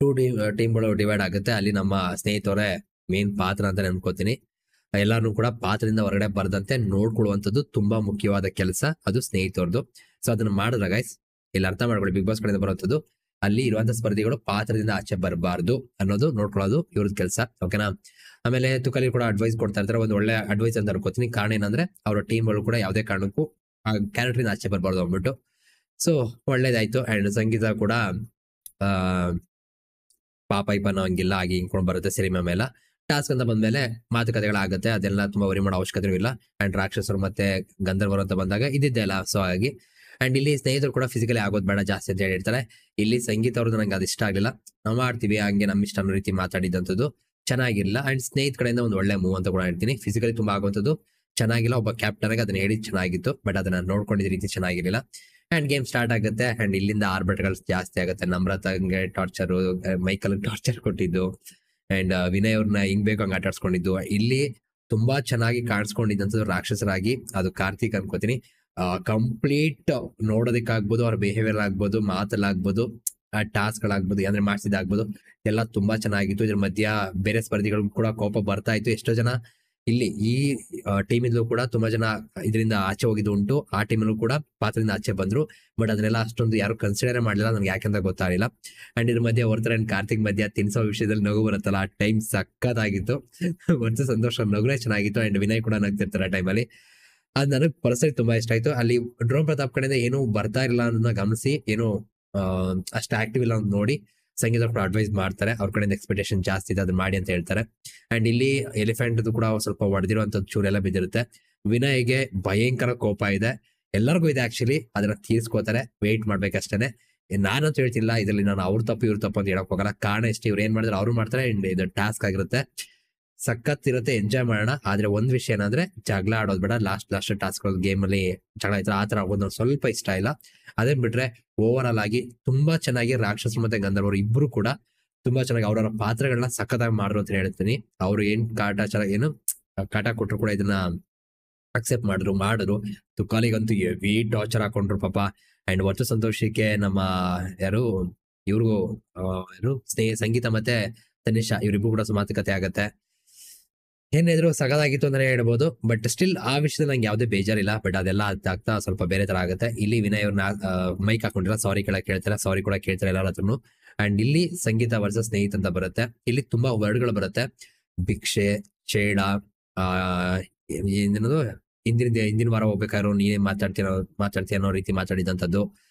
2 ಟೀಮ್ಗಳು ಡಿವೈಡ್ ಆಗುತ್ತೆ. ಅಲ್ಲಿ ನಮ್ಮ ಸ್ನೇಹಿತರೇ ಮೇನ್ ಪಾತ್ರ ಅಂತ ನೆನ್ಕೋತೀನಿ. ಎಲ್ಲಾರು ಕೂಡ ಪಾತ್ರದಿಂದ ಹೊರಗಡೆ ಬರದಂತೆ ನೋಡ್ಕೊಳ್ಳುವಂಥದ್ದು ತುಂಬಾ ಮುಖ್ಯವಾದ ಕೆಲಸ, ಅದು ಸ್ನೇಹಿತರದು. ಸೊ ಅದನ್ನ ಮಾಡಿದ್ರೆ ಗೈಸ್ ಇಲ್ಲಿ ಅರ್ಥ ಮಾಡ್ಕೊಳ್ಳಿ, ಬಿಗ್ ಬಾಸ್ ಕಡೆಯಿಂದ ಬರುವಂಥದ್ದು ಅಲ್ಲಿ ಇರುವಂತ ಸ್ಪರ್ಧಿಗಳು ಪಾತ್ರದಿಂದ ಆಚೆ ಬರಬಾರ್ದು ಅನ್ನೋದು ನೋಡ್ಕೊಳ್ಳೋದು ಇವ್ರದ್ದು ಕೆಲಸ, ಓಕೆನಾ. ಆಮೇಲೆ ತುಕಲಿ ಕೂಡ ಅಡ್ವೈಸ್ ಕೊಡ್ತಾ ಇರ್ತಾರೆ, ಒಂದು ಒಳ್ಳೆ ಅಡ್ವೈಸ್ ಅಂತ ಅನ್ಕೋತೀನಿ. ಕಾರಣ ಏನಂದ್ರೆ ಅವರ ಟೀಮ್ಗಳು ಕೂಡ ಯಾವುದೇ ಕಾರಣಕ್ಕೂ ಆ ಕ್ಯಾರೆಕ್ಟರ್ ಆಚೆ ಬರಬಾರ್ದು ಅಂದ್ಬಿಟ್ಟು. ಸೊ ಒಳ್ಳೇದಾಯ್ತು. ಅಂಡ್ ಸಂಗೀತ ಕೂಡ ಪಾಪ ಅನ್ನೋ ಹಂಗಿಲ್ಲ ಆಗಿ ಹಿಂಕೊಂಡು ಬರುತ್ತೆ ಸಿನಿಮಾ ಮೇಲೆ. ಟಾಸ್ಕ್ ಅಂತ ಬಂದ್ಮೇಲೆ ಮಾತುಕತೆಗಳಾಗುತ್ತೆ, ಅದೆಲ್ಲ ತುಂಬಾ ವರಿ ಮಾಡೋ ಅವಶ್ಯಕತೆ ಇಲ್ಲ. ಅಂಡ್ ರಾಕ್ಷಸರು ಮತ್ತೆ ಗಂಧರ್ವರು ಅಂತ ಬಂದಾಗ ಇದ್ದಿದ್ದೆ ಅಲ್ಲ. ಸೊ ಹಾಗಾಗಿ ಅಂಡ್ ಇಲ್ಲಿ ಸ್ನೇಹಿತರು ಕೂಡ ಫಿಸಿಕಲಿ ಆಗೋದು ಬೇಡ ಜಾಸ್ತಿ ಅಂತ ಹೇಳಿರ್ತಾರೆ. ಇಲ್ಲಿ ಸಂಗೀತ ಅವ್ರದ್ದು ನಂಗೆ ಅದು ಇಷ್ಟ ಆಗಿಲ್ಲ. ನಾವು ಮಾಡ್ತೀವಿ ಹಂಗೆ ನಮ್ಮ ಇಷ್ಟ ಅನ್ನೋ ರೀತಿ ಮಾತಾಡಿದಂಥದ್ದು ಚೆನ್ನಾಗಿಲ್ಲ. ಅಂಡ್ ಸ್ನೇಹಿತ ಕಡೆಯಿಂದ ಒಂದು ಒಳ್ಳೆ ಮೂವ್ ಅಂತ ಕೂಡ ಹೇಳ್ತೀನಿ. ಫಿಸಿಕಲಿ ತುಂಬಾ ಆಗುವಂಥದ್ದು ಚೆನ್ನಾಗಿಲ್ಲ. ಒಬ್ಬ ಕ್ಯಾಪ್ಟನ್ ಆಗಿ ಅದನ್ನ ಹೇಳಿದ್ ಚೆನ್ನಾಗಿತ್ತು, ಬಟ್ ಅದನ್ನ ನೋಡ್ಕೊಂಡಿದ್ದ ರೀತಿ ಚೆನ್ನಾಗಿರಲಿಲ್ಲ. ಅಂಡ್ ಗೇಮ್ ಸ್ಟಾರ್ಟ್ ಆಗುತ್ತೆ ಅಂಡ್ ಇಲ್ಲಿಂದ ಆರ್ಬಿಟ್ಗಳು ಜಾಸ್ತಿ ಆಗುತ್ತೆ. ನಮ್ರತಂಗೆ ಟಾರ್ಚರ್, ಮೈಕಲ್ ಟಾರ್ಚರ್ ಕೊಟ್ಟಿದ್ದು ಅಂಡ್ ವಿನಯ್ ಅವ್ರನ್ನ ಹಿಂಗ್ ಬೇಕು ಹಂಗ ಆಟ ಆಡ್ಸ್ಕೊಂಡಿದ್ದು. ಇಲ್ಲಿ ತುಂಬಾ ಚೆನ್ನಾಗಿ ಕಾಣಿಸ್ಕೊಂಡಿದ್ದಂಥದ್ದು ರಾಕ್ಷಸರಾಗಿ ಅದು ಕಾರ್ತಿಕ್ ಅನ್ಕೋತೀನಿ. ಕಂಪ್ಲೀಟ್ ನೋಡೋದಕ್ಕಾಗ್ಬೋದು, ಅವ್ರ ಬಿಹೇವಿಯರ್ ಆಗ್ಬೋದು, ಮಾತಲ್ಲಾಗ್ಬೋದು, ಟಾಸ್ಕ್ ಗಳಾಗ್ಬೋದು, ಅಂದ್ರೆ ಮಾಡ್ಸಿದಾಗ್ಬೋದು, ಎಲ್ಲ ತುಂಬಾ ಚೆನ್ನಾಗಿತ್ತು. ಇದ್ರ ಮಧ್ಯ ಬೇರೆ ಸ್ಪರ್ಧಿಗಳಿಗೂ ಕೂಡ ಕೋಪ ಬರ್ತಾ ಇತ್ತು. ಎಷ್ಟೋ ಜನ ಇಲ್ಲಿ ಈ ಟೀಮ್ ಇಂದಲೂ ಕೂಡ ತುಂಬಾ ಜನ ಇದರಿಂದ ಆಚೆ ಹೋಗಿದ್ದು ಉಂಟು. ಆ ಟೀಮಲ್ಲೂ ಕೂಡ ಪಾತ್ರದಿಂದ ಆಚೆ ಬಂದ್ರು, ಬಟ್ ಅದನ್ನೆಲ್ಲ ಅಷ್ಟೊಂದು ಯಾರು ಕನ್ಸಿಡರ್ ಮಾಡಲಿಲ್ಲ. ನನ್ಗೆ ಯಾಕೆಂತ ಗೊತ್ತಾಗಿಲ್ಲ. ಅಂಡ್ ಇದ್ರ ಮಧ್ಯೆ ವರ್ತರ್ ಅಂಡ್ ಕಾರ್ತಿಕ್ ಮಧ್ಯ ತಿನ್ಸೋ ವಿಷಯದಲ್ಲಿ ನಗು ಬರುತ್ತಲ್ಲ, ಆ ಟೈಮ್ ಸಕ್ಕತ್ತಾಗಿತ್ತು. ವರ್ಷ ಸಂತೋಷ ನಗುನೇ ಚೆನ್ನಾಗಿತ್ತು. ಅಂಡ್ ವಿನಯ್ ಕೂಡ ನಗ್ತಿರ್ತಾರೆ ಆ ಟೈಮಲ್ಲಿ. ಅದ್ ನನಗೆ ಪರ್ಸನಲಿ ತುಂಬಾ ಇಷ್ಟ ಆಯ್ತು. ಅಲ್ಲಿ ಡ್ರೋನ್ ಪ್ರತಾಪ್ ಕಡೆಯಿಂದ ಏನು ಬರ್ತಾ ಇಲ್ಲ ಅನ್ನೋದನ್ನ ಗಮನಿಸಿ, ಏನು ಅಷ್ಟು ಆಕ್ಟಿವ್ ಇಲ್ಲ ಅಂತ ನೋಡಿ ಸಂಗೀತ ಕೂಡ ಅಡ್ವೈಸ್ ಮಾಡ್ತಾರೆ. ಅವ್ರ ಕಡೆಯಿಂದ ಎಕ್ಸ್ಪೆಕ್ಟೇಷನ್ ಜಾಸ್ತಿ ಇದೆ, ಅದನ್ನ ಮಾಡಿ ಅಂತ ಹೇಳ್ತಾರೆ. ಅಂಡ್ ಇಲ್ಲಿ ಎಲಿಫೆಂಟ್ ಕೂಡ ಸ್ವಲ್ಪ ಹೊಡೆದಿರುವಂತದ್ದು ಚೂರೆಲ್ಲ ಬಿದ್ದಿರುತ್ತೆ. ವಿನಯ್ಗೆ ಭಯಂಕರ ಕೋಪ ಇದೆ, ಎಲ್ಲರಿಗೂ ಇದೆ ಆಕ್ಚುಲಿ. ಅದನ್ನ ತೀರ್ಸ್ಕೋತಾರೆ, ವೇಟ್ ಮಾಡ್ಬೇಕಷ್ಟೇನೆ. ನಾನಂತೂ ಹೇಳ್ತಿಲ್ಲ ಇದ್ರಲ್ಲಿ ನಾನು ಅವ್ರ ತಪ್ಪು ಇವ್ರ ತಪ್ಪು ಅಂತ ಹೇಳಕ್ ಹೋಗಲ್ಲ. ಕಾರಣ ಇಷ್ಟೇ, ಇವ್ರು ಏನ್ ಮಾಡಿದ್ರೆ ಅವ್ರು ಮಾಡ್ತಾರೆ. ಅಂಡ್ ಇದು ಟಾಸ್ಕ್ ಆಗಿರುತ್ತೆ, ಸಖತ್ ಇರುತ್ತೆ, ಎಂಜಾಯ್ ಮಾಡೋಣ. ಆದ್ರೆ ಒಂದ್ ವಿಷಯ ಏನಂದ್ರೆ ಜಗಳ ಆಡೋದ್ ಬೇಡ. ಲಾಸ್ಟ್ ಟಾಸ್ಕ್ ಗೇಮ್ ಅಲ್ಲಿ ಜಗಳ ಆಯ್ತು, ಆತರ ಆಗೋದು ಸ್ವಲ್ಪ ಇಷ್ಟ ಇಲ್ಲ. ಅದೇನ್ ಬಿಟ್ರೆ ಓವರ್ ಆಲ್ ಆಗಿ ತುಂಬಾ ಚೆನ್ನಾಗಿ ರಾಕ್ಷಸರು ಮತ್ತೆ ಗಂಧರ್ವರು ಇಬ್ರು ಕೂಡ ತುಂಬಾ ಚೆನ್ನಾಗಿ ಅವ್ರವ್ರ ಪಾತ್ರಗಳನ್ನ ಸಖತ್ತಾಗಿ ಮಾಡಿದ್ರು ಅಂತ ಹೇಳ್ತೀನಿ. ಅವ್ರು ಏನ್ ಕಾಟ ಕೊಟ್ರು ಕೂಡ ಇದನ್ನ ಅಕ್ಸೆಪ್ಟ್ ಮಾಡಿದ್ರು. ತುಕಾಲಿಗಂತೂ ಹೆವಿ ಟಾರ್ಚರ್ ಹಾಕೊಂಡ್ರು ಪಾಪ. ಅಂಡ್ ವರ್ಷ ಸಂತೋಷಕ್ಕೆ ನಮ್ಮ ಯಾರು ಇವ್ರಿಗೂ ಸಂಗೀತ ಮತ್ತೆ ತನಿಷಾ ಇವರಿಬ್ರು ಕೂಡ ಮಾತುಕತೆ ಆಗತ್ತೆ. ಏನಿದ್ರು ಸಗದಾಗಿತ್ತು ಅಂತಾನೆ ಹೇಳ್ಬೋದು. ಬಟ್ ಸ್ಟಿಲ್ ಆ ವಿಷಯದಲ್ಲಿ ನಂಗೆ ಯಾವುದೇ ಬೇಜಾರಿಲ್ಲ. ಬಟ್ ಅದೆಲ್ಲ ಆಗ್ತಾ ಸ್ವಲ್ಪ ಬೇರೆ ತರ ಆಗುತ್ತೆ. ಇಲ್ಲಿ ವಿನಯ್ ಅವ್ರನ್ನ ಮೈಕ್ ಹಾಕೊಂಡಿಲ್ಲ, ಸಾರಿ ಕೇಳ್ತಾರೆ, ಸಾರಿ ಕೂಡ ಕೇಳ್ತಾರೆ ಎಲ್ಲರ ಹತ್ರನು. ಅಂಡ್ ಇಲ್ಲಿ ಸಂಗೀತ ವರ್ಸಸ್ ಸ್ನೇಹಿತ ಅಂತ ಬರುತ್ತೆ. ಇಲ್ಲಿ ತುಂಬಾ ವರ್ಡ್ಗಳು ಬರುತ್ತೆ. ಭಿಕ್ಷೆ, ಚೇಡ, ಏನದು ಹಿಂದಿನ ವಾರ ಹೋಗ್ಬೇಕಾದ್ರು ನೀನೇ ಮಾತಾಡ್ತೀಯ ಅನ್ನೋ ರೀತಿ ಮಾತಾಡಿದಂಥದ್ದು,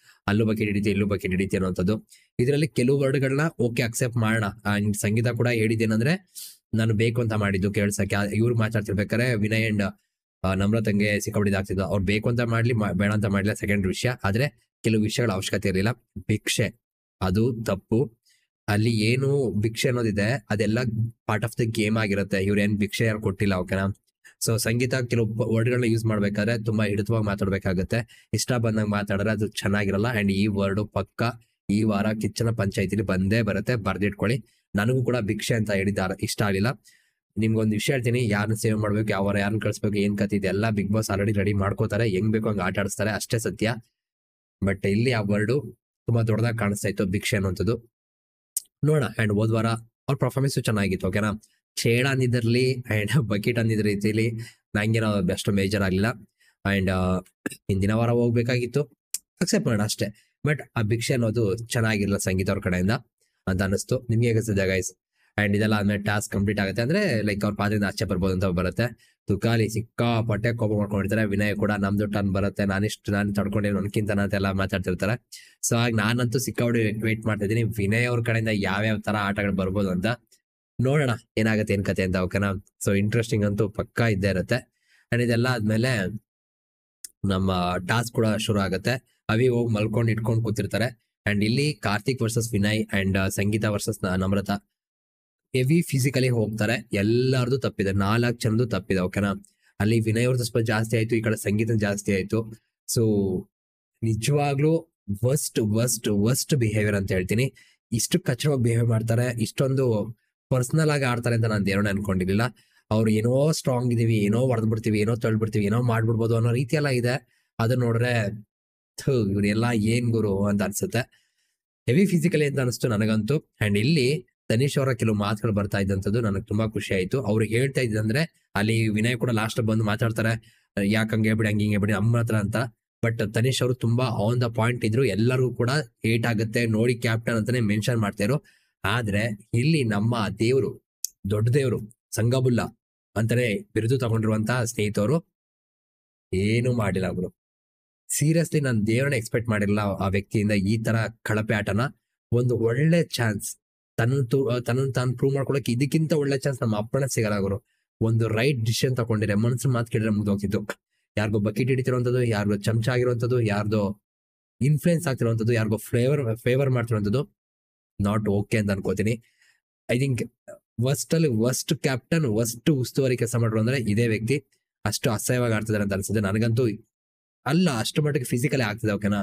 ಅಲ್ಲೂ ಬಕೆಟ್ ಹಿಡಿತಿ ಇಲ್ಲೂ ಬಕೆಟ್ ಹಿಡಿತಿ ಅನ್ನೋಂಥದ್ದು. ಇದರಲ್ಲಿ ಕೆಲವು ವರ್ಡ್ಗಳನ್ನ ಓಕೆ ಅಕ್ಸೆಪ್ಟ್ ಮಾಡೋಣ. ಅಂಡ್ ಸಂಗೀತ ಕೂಡ ಹೇಳಿದ್ದೇನಂದ್ರೆ ನಾನು ಬೇಕು ಅಂತ ಮಾಡಿದ್ದು ಕೇಳ್ಸಕ್ಕೆ. ಇವ್ರು ಮಾತಾಡ್ತಿರ್ಬೇಕಾರೆ ವಿನಯ್ ಅಂಡ್ ನಮ್ರತಂಗೆ ಸಿಕ್ಕಾಬಿಡಿದಾಗ್ತಿದ್ದು. ಅವ್ರು ಬೇಕು ಅಂತ ಮಾಡ್ಲಿ ಬೇಡ ಅಂತ ಮಾಡ್ಲಿ ಸೆಕೆಂಡ್ ವಿಷಯ. ಆದ್ರೆ ಕೆಲವು ವಿಷಯಗಳ ಅವಶ್ಯಕತೆ ಇರಲಿಲ್ಲ. ಭಿಕ್ಷೆ ಅದು ತಪ್ಪು. ಅಲ್ಲಿ ಏನು ಭಿಕ್ಷೆ ಅನ್ನೋದಿದೆ ಅದೆಲ್ಲ ಪಾರ್ಟ್ ಆಫ್ ದ ಗೇಮ್ ಆಗಿರುತ್ತೆ. ಇವ್ರು ಏನ್ ಭಿಕ್ಷೆ ಯಾರು ಕೊಟ್ಟಿಲ್ಲ, ಓಕೆನಾ. ಸೊ ಸಂಗೀತ ಕೆಲವು ವರ್ಡ್ಗಳನ್ನ ಯೂಸ್ ಮಾಡ್ಬೇಕಾದ್ರೆ ತುಂಬಾ ಹಿಡಿತವಾಗಿ ಮಾತಾಡ್ಬೇಕಾಗತ್ತೆ. ಇಷ್ಟ ಬಂದಾಗ ಮಾತಾಡಿದ್ರೆ ಅದು ಚೆನ್ನಾಗಿರಲ್ಲ. ಅಂಡ್ ಈ ವರ್ಡ್ ಪಕ್ಕ ಈ ವಾರ ಕಿಚ್ಚನ ಪಂಚಾಯತಿಲಿ ಬಂದೇ ಬರುತ್ತೆ, ಬರ್ದಿಟ್ಕೊಳ್ಳಿ. ನನಗೂ ಕೂಡ ಭಿಕ್ಷೆ ಅಂತ ಹೇಳಿದ್ದಾರೆ, ಇಷ್ಟ ಆಗಿಲ್ಲ. ನಿಮ್ಗೊಂದು ವಿಷಯ ಹೇಳ್ತೀನಿ, ಯಾರನ್ನ ಸೇವ್ ಮಾಡ್ಬೇಕು, ಯಾವ ಯಾರನ್ನ ಕಳಿಸ್ಬೇಕು, ಏನ್ ಕಥೆ ಇದೆಲ್ಲ ಬಿಗ್ ಬಾಸ್ ಆಲ್ರೆಡಿ ರೆಡಿ ಮಾಡ್ಕೋತಾರೆ. ಹೆಂಗ್ ಬೇಕು ಹಂಗ ಆಟ ಆಡಿಸ್ತಾರೆ, ಅಷ್ಟೇ ಸತ್ಯ. ಬಟ್ ಇಲ್ಲಿ ಆ ವರ್ಡ್ ತುಂಬಾ ದೊಡ್ಡದಾಗಿ ಕಾಣಿಸ್ತಾ ಇತ್ತು, ಭಿಕ್ಷೆ ಅನ್ನುವಂಥದ್ದು. ನೋಡ. ಅಂಡ್ ಹೋದ್ವಾರ ಅವ್ರ ಪರ್ಫಾರ್ಮೆನ್ಸ್ ಚೆನ್ನಾಗಿತ್ತು, ಓಕೆನಾ. ಚೇಡ ಅಂದಿದ್ರಲ್ಲಿ ಅಂಡ್ ಬಕೆಟ್ ಅಂದಿದ್ರ ರೀತಿಲಿ ನಂಗೇನೋ ಅಷ್ಟು ಮೇಜರ್ ಆಗ್ಲಿಲ್ಲ. ಅಂಡ್ ಹಿಂದಿನ ವಾರ ಹೋಗ್ಬೇಕಾಗಿತ್ತು, ಅಕ್ಸೆಪ್ಟ್ ಮಾಡೋಣ ಅಷ್ಟೇ. ಬಟ್ ಆ ಭಿಕ್ಷೆ ಅನ್ನೋದು ಚೆನ್ನಾಗಿರಲ್ಲ ಸಂಗೀತ ಅವ್ರ ಕಡೆಯಿಂದ ಅಂತ ಅನಿಸ್ತು. ನಿಮ್ಗೆ ಹೇಗಿಸ್ತದೆ ಗೈಸ್? ಅಂಡ್ ಇದೆಲ್ಲ ಆದ್ಮೇಲೆ ಟಾಸ್ಕ್ ಕಂಪ್ಲೀಟ್ ಆಗುತ್ತೆ, ಅಂದ್ರೆ ಲೈಕ್ ಅವ್ರ ಪಾತ್ರದಿಂದ ಆಚೆ ಬರ್ಬೋದು ಅಂತ ಬರುತ್ತೆ. ತುಕಾಲಿ ಸಿಕ್ಕಾಪಟ್ಟೆ ಕೋಪ ಮಾಡ್ಕೊಂಡಿರ್ತಾರೆ. ವಿನಯ್ ಕೂಡ ನಮ್ದು ಟರ್ನ್ ಬರುತ್ತೆ, ನಾನು ತಡ್ಕೊಂಡೇನು ನನ್ಕಿಂತ ಅಂತೆಲ್ಲ ಮಾತಾಡ್ತಿರ್ತಾರೆ. ಸೊ ಹಾಗೆ ನಾನಂತೂ ಸಿಕ್ಕಾಪಟ್ಟೆ ವೇಟ್ ಮಾಡ್ತಾ ಇದ್ದೀನಿ ವಿನಯ್ ಅವ್ರ ಕಡೆಯಿಂದ ಯಾವ್ಯಾವ ತರ ಆಟಗಳು ಬರ್ಬೋದು ಅಂತ. ನೋಡೋಣ ಏನಾಗುತ್ತೆ ಏನ್ ಕತೆ ಅಂತ, ಓಕೆನಾ. ಸೊ ಇಂಟ್ರೆಸ್ಟಿಂಗ್ ಅಂತೂ ಪಕ್ಕಾ ಇದ್ದೇ ಇರುತ್ತೆ. ಅಂಡ್ ಇದೆಲ್ಲ ಆದ್ಮೇಲೆ ನಮ್ಮ ಟಾಸ್ಕ್ ಕೂಡ ಶುರು ಆಗುತ್ತೆ. ಅವಿ ಹೋಗಿ ಮಲ್ಕೊಂಡು ಇಟ್ಕೊಂಡು ಕೂತಿರ್ತಾರೆ. ಅಂಡ್ ಇಲ್ಲಿ Karthik versus Vinay and Sangeetha versus Namratha heavy physically ಹೋಗ್ತಾರೆ. ಎಲ್ಲರದು ತಪ್ಪಿದೆ, 4 ಜನದ್ದು ತಪ್ಪಿದೆ, ಓಕೆನಾ. ಅಲ್ಲಿ ವಿನಯ್ ಅವ್ರದ್ದು ಸ್ವಲ್ಪ ಜಾಸ್ತಿ ಆಯ್ತು, ಈ ಕಡೆ ಸಂಗೀತ ಜಾಸ್ತಿ ಆಯ್ತು. ಸೊ ನಿಜವಾಗ್ಲೂ ವರ್ಸ್ಟ್ ಬಿಹೇವಿಯರ್ ಅಂತ ಹೇಳ್ತೀನಿ. ಇಷ್ಟು ಕಚ್ಚರವಾಗಿ ಬಿಹೇವ್ ಮಾಡ್ತಾರೆ, ಇಷ್ಟೊಂದು ಪರ್ಸನಲ್ ಆಗಿ ಆಡ್ತಾರೆ ಅಂತ ನಾನು ದೇವರನ್ನ ಅನ್ಕೊಂಡಿರ್ಲಿಲ್ಲ. ಅವ್ರು ಏನೋ ಸ್ಟ್ರಾಂಗ್ ಇದೀವಿ, ಏನೋ ಹೊಡೆದ್ಬಿಡ್ತೀವಿ, ಏನೋ ತಳ್ಬಿಡ್ತೀವಿ, ಏನೋ ಮಾಡ್ಬಿಡ್ಬೋದು ಅನ್ನೋ ರೀತಿ ಎಲ್ಲ ಇದೆ. ಅದನ್ನ ನೋಡ್ರೆ ಇವ್ರೆಲ್ಲ ಏನ್ ಗುರು ಅಂತ ಅನ್ಸುತ್ತೆ. ಹೆವಿ ಫಿಸಿಕಲಿ ಅಂತ ಅನಿಸ್ತು ನನಗಂತೂ. ಅಂಡ್ ಇಲ್ಲಿ ತನಿಷ್ ಅವರ ಕೆಲವು ಮಾತುಗಳು ಬರ್ತಾ ಇದ್ದಂಥದ್ದು ನನಗೆ ತುಂಬಾ ಖುಷಿ ಆಯ್ತು. ಅವ್ರು ಹೇಳ್ತಾ ಇದ್ದಂದ್ರೆ ಅಲ್ಲಿ ವಿನಯ್ ಕೂಡ ಲಾಸ್ಟ್ ಬಂದು ಮಾತಾಡ್ತಾರೆ, ಯಾಕಂಗೆ ಹೇಳ್ಬಿಡಿ ಹಂಗೆ ಬಿಡಿ ನಮ್ಮ ಹತ್ರ ಅಂತ. ಬಟ್ ತನಿಷ್ ಅವರು ತುಂಬಾ ಆನ್ ದ ಪಾಯಿಂಟ್ ಇದ್ರು. ಎಲ್ಲರಿಗೂ ಕೂಡ ಏಟ್ ಆಗುತ್ತೆ ನೋಡಿ ಕ್ಯಾಪ್ಟನ್ ಅಂತಾನೆ ಮೆನ್ಷನ್ ಮಾಡ್ತಾರೋ. ಆದ್ರೆ ಇಲ್ಲಿ ನಮ್ಮ ದೇವ್ರು, ದೊಡ್ಡ ದೇವ್ರು ಸಂಗಬುಲ್ಲಾ ಅಂತಾನೆ ಬಿರುದು ತಗೊಂಡಿರುವಂತಹ ಸ್ನೇಹಿತರು ಏನು ಮಾಡಿಲ್ಲ ಅವರು. ಸೀರಿಯಸ್ಲಿ ನಾನು ದೇವ್ರನ್ನ ಎಕ್ಸ್ಪೆಕ್ಟ್ ಮಾಡಿರಲಿಲ್ಲ ಆ ವ್ಯಕ್ತಿಯಿಂದ ಈ ತರ ಕಳಪೆ ಆಟನ. ಒಂದು ಒಳ್ಳೆ ಚಾನ್ಸ್ ತನ್ನ ತಾನು ಪ್ರೂವ್ ಮಾಡ್ಕೊಳಕ್ಕೆ ಇದಕ್ಕಿಂತ ಒಳ್ಳೆ ಚಾನ್ಸ್ ನಮ್ಮ ಅಪ್ಪನ ಸಿಗಲ್ಲ ಅವರು. ಒಂದು ರೈಟ್ ಡಿಸಿಷನ್ ತಗೊಂಡಿದ್ರೆ ಮನಸ್ಸು ಮಾತು ಕೇಳಿದ್ರೆ ಮುಗ್ದೋಗ್ತಿತ್ತು. ಯಾರಿಗೋ ಬಕೆಟ್ ಹಿಡಿತಿರುವಂತದ್ದು, ಯಾರಿಗೋ ಚಮಚ ಆಗಿರುವಂತದ್ದು, ಯಾರ್ದೋ ಇನ್ಫ್ಲೂಯೆನ್ಸ್ ಆಗ್ತಿರುವಂಥದ್ದು, ಯಾರಿಗೋ ಫೇವರ್ ಮಾಡ್ತಿರುವಂಥದ್ದು ನಾಟ್ ಓಕೆ ಅಂತ ಅನ್ಕೋತೀನಿ. I think worst captain, worst ಉಸ್ತುವಾರಿ ಕೆಲಸ ಮಾಡೋರು ಅಂದ್ರೆ ಇದೇ ವ್ಯಕ್ತಿ. ಅಷ್ಟು ಅಸಹ್ಯವಾಗಿ ಆಡ್ತಿದ್ದಾರೆ ಅಂತ ಅನ್ಸುತ್ತೆ ನನಗಂತೂ. ಅಲ್ಲ, ಅಷ್ಟು ಮಟ್ಟಿಗೆ ಫಿಸಿಕಲಿ ಆಗ್ತಿದೆ, ಓಕೆನಾ.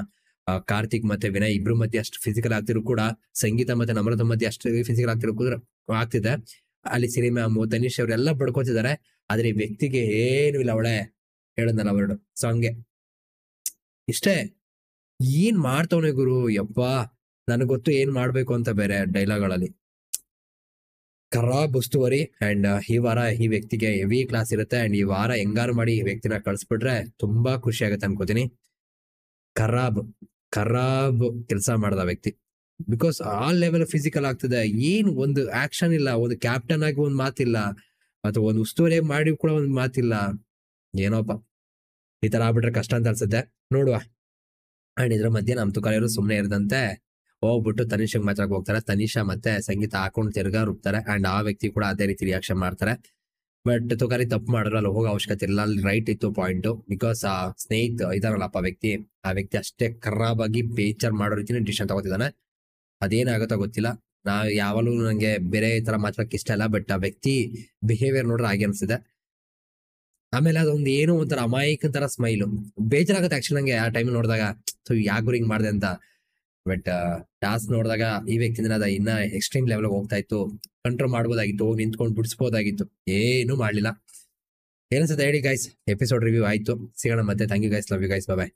ಕಾರ್ತಿಕ್ ಮತ್ತೆ ವಿನಯ್ ಇಬ್ರು ಮಧ್ಯೆ ಅಷ್ಟು ಫಿಸಿಕಲ್ ಆಗ್ತಿರು ಕೂಡ, ಸಂಗೀತ ಮತ್ತೆ ನಮ್ರತ ಮಧ್ಯೆ ಅಷ್ಟು ಫಿಸಿಕಲ್ ಆಗ್ತಿದೆ. ಅಲ್ಲಿ ಸಿನಿಮಾ ತನಿಷ್ ಅವರೆಲ್ಲ ಬಡ್ಕೋತಿದ್ದಾರೆ. ಆದ್ರೆ ಈ ವ್ಯಕ್ತಿಗೆ ಏನು ಇಲ್ಲ, ಅವಳೆ ಹೇಳದ್ನಲ್ಲ ವರ್ಡ್. ಸೊ ಹಂಗೆ ಇಷ್ಟೇ. ಏನ್ ಮಾಡ್ತವನೆ ಗುರು, ಯಪ್ಪಾ ನನಗ್ ಗೊತ್ತು ಏನ್ ಮಾಡ್ಬೇಕು ಅಂತ. ಬೇರೆ ಡೈಲಾಗ್ಗಳಲ್ಲಿ ಖರಾಬ್ ಉಸ್ತುವಾರಿ. ಅಂಡ್ ಈ ವಾರ ಈ ವ್ಯಕ್ತಿಗೆ ಹೆವಿ ಕ್ಲಾಸ್ ಇರುತ್ತೆ. ಅಂಡ್ ಈ ವಾರ ಹೆಂಗಾರು ಮಾಡಿ ಈ ವ್ಯಕ್ತಿನ ಕಳ್ಸ್ಬಿಟ್ರೆ ತುಂಬಾ ಖುಷಿ ಆಗತ್ತೆ ಅನ್ಕೋತೀನಿ. ಖರಾಬ್ ಕೆಲಸ ಮಾಡ್ದ ವ್ಯಕ್ತಿ. ಬಿಕಾಸ್ ಆ ಲೆವೆಲ್ ಫಿಸಿಕಲ್ ಆಗ್ತದೆ. ಏನು ಒಂದು ಆಕ್ಷನ್ ಇಲ್ಲ, ಒಂದು ಕ್ಯಾಪ್ಟನ್ ಆಗಿ ಒಂದ್ ಮಾತಿಲ್ಲ, ಅಥವಾ ಒಂದು ಉಸ್ತುವಾರಿ ಮಾಡಿ ಕೂಡ ಒಂದ್ ಮಾತಿಲ್ಲ. ಏನೋಪ್ಪ, ಈ ತರ ಆಗ್ಬಿಟ್ರೆ ಕಷ್ಟ ಅಂತ ಅನ್ಸುತ್ತೆ. ನೋಡುವ. ಅಂಡ್ ಇದ್ರ ಮಧ್ಯೆ ನಮ್ ತುಕಾಲಿಯವರು ಸುಮ್ನೆ ಇರದಂತೆ ಹೋಗ್ಬಿಟ್ಟು ತನಿಷಾಗ್ ಮಾತಾಡಕ್ ಹೋಗ್ತಾರೆ. ತನಿಷಾ ಮತ್ತೆ ಸಂಗೀತ ಹಾಕೊಂಡು ತಿರ್ಗಾ ರುಬ್ತಾರೆ. ಅಂಡ್ ಆ ವ್ಯಕ್ತಿ ಕೂಡ ಅದೇ ರೀತಿ ರಿಯಾಕ್ಷನ್ ಮಾಡ್ತಾರೆ. ಬಟ್ ತುಕಾಲಿ ತಪ್ಪು ಮಾಡಿದ್ರು, ಅಲ್ಲಿ ಹೋಗೋ ಅವಶ್ಯಕತೆ ಇಲ್ಲ. ಅಲ್ಲಿ ರೈಟ್ ಇತ್ತು ಪಾಯಿಂಟ್. ಬಿಕಾಸ್ ಆ ಸ್ನೇಹಿತ ಇದಾನಲ್ಲಪ್ಪ ವ್ಯಕ್ತಿ, ಆ ವ್ಯಕ್ತಿ ಅಷ್ಟೇ ಖರಾಬ್ ಆಗಿ ಬೇಚಾರ್ ಮಾಡೋ ರೀತಿನೇ ಡಿಸಿಷನ್ ತಗೋತಿದ್ದಾನೆ. ಅದೇನಾಗುತ್ತೋ ಗೊತ್ತಿಲ್ಲ. ಯಾವಾಗಲೂ ನಂಗೆ ಬೇರೆ ತರ ಮಾತಾಡಕ್ ಇಷ್ಟ ಇಲ್ಲ, ಬಟ್ ಆ ವ್ಯಕ್ತಿ ಬಿಹೇವಿಯರ್ ನೋಡ್ರೆ ಹಾಗೆ ಅನ್ಸಿದೆ. ಆಮೇಲೆ ಅದೊಂದು ಏನೋ ಒಂಥರ ಅಮಾಯಕನ ತರ ಸ್ಮೈಲು, ಬೇಜಾರಾಗುತ್ತೆ ಆಕ್ಚುಲಿ ನಂಗೆ ಆ ಟೈಮ್ ನೋಡಿದಾಗ. ಸೊ ಯಾಕೆ ಹಿಂಗ್ ಮಾಡಿದೆ ಅಂತ. ಬಟ್ ಟಾಸ್ಕ್ ನೋಡಿದಾಗ ಈ ವ್ಯಕ್ತಿಯಿಂದ ಅದ ಇನ್ನ ಎಕ್ಸ್ಟ್ರೀಮ್ ಲೆವೆಲ್ ಹೋಗ್ತಾ ಇತ್ತು. ಕಂಟ್ರೋಲ್ ಮಾಡ್ಬೋದಾಗಿತ್ತು, ಹೋಗಿ ನಿಂತ್ಕೊಂಡು ಬಿಡಿಸ್ಬೋದಾಗಿತ್ತು, ಏನು ಮಾಡ್ಲಿಲ್ಲ. ಏನನ್ಸುತ್ತೆ ಹೇಳಿ ಗೈಸ್. ಎಪಿಸೋಡ್ ರಿವ್ಯೂ ಆಯ್ತು. ಸಿಗೋಣ ಮತ್ತೆ. Thank you guys, love you guys, bye.